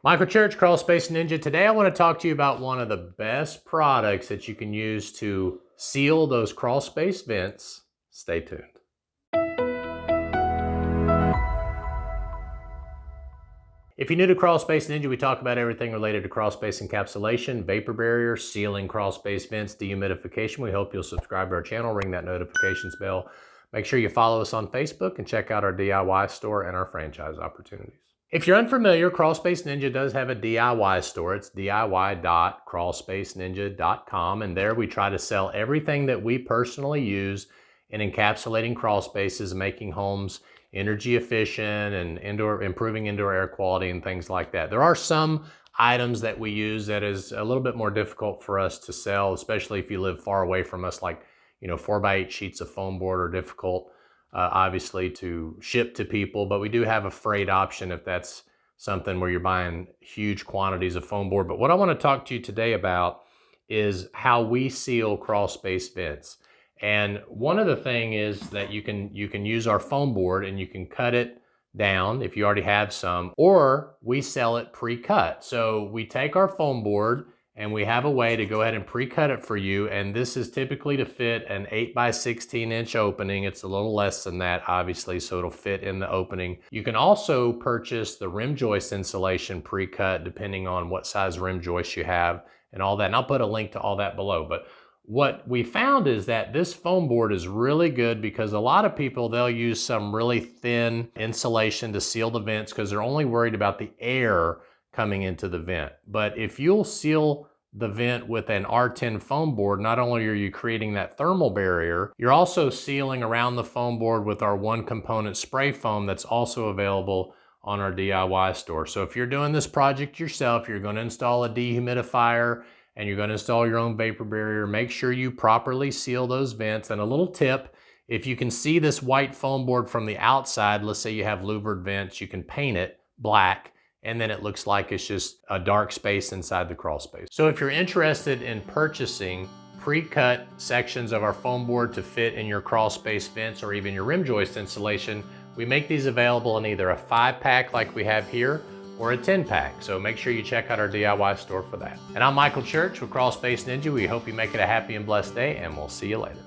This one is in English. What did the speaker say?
Michael Church, Crawl Space Ninja. Today I want to talk to you about one of the best products that you can use to seal those crawl space vents. Stay tuned. If you're new to Crawl Space Ninja, we talk about everything related to crawl space encapsulation, vapor barrier, sealing crawl space vents, dehumidification. We hope you'll subscribe to our channel, ring that notifications bell. Make sure you follow us on Facebook and check out our DIY store and our franchise opportunities. If you're unfamiliar, Crawl Space Ninja does have a DIY store. It's diy.crawlspaceninja.com, and there we try to sell everything that we personally use in encapsulating crawl spaces, making homes energy efficient and improving indoor air quality and things like that. There are some items that we use that is a little bit more difficult for us to sell, especially if you live far away from us, like 4x8 sheets of foam board are difficult obviously to ship to people, but we do have a freight option if that's something where you're buying huge quantities of foam board. But what I want to talk to you today about is how we seal crawl space vents. And one of the things is that you can use our foam board and you can cut it down if you already have some, or we sell it pre-cut. So we take our foam board and we have a way to go ahead and pre-cut it for you. And this is typically to fit an 8x16" opening. It's a little less than that, obviously, so it'll fit in the opening. You can also purchase the rim joist insulation pre-cut depending on what size rim joist you have and all that. And I'll put a link to all that below. But what we found is that this foam board is really good because a lot of people, they'll use some really thin insulation to seal the vents because they're only worried about the air coming into the vent. But if you'll seal the vent with an R10 foam board, not only are you creating that thermal barrier, you're also sealing around the foam board with our one component spray foam that's also available on our DIY store. So if you're doing this project yourself, you're going to install a dehumidifier and you're going to install your own vapor barrier, make sure you properly seal those vents. And a little tip, if you can see this white foam board from the outside, let's say you have louvered vents, you can paint it black, and then it looks like it's just a dark space inside the crawl space. So if you're interested in purchasing pre-cut sections of our foam board to fit in your crawl space vents or even your rim joist installation, we make these available in either a 5-pack like we have here or a 10-pack. So make sure you check out our DIY store for that. And I'm Michael Church with Crawl Space Ninja. We hope you make it a happy and blessed day, and we'll see you later.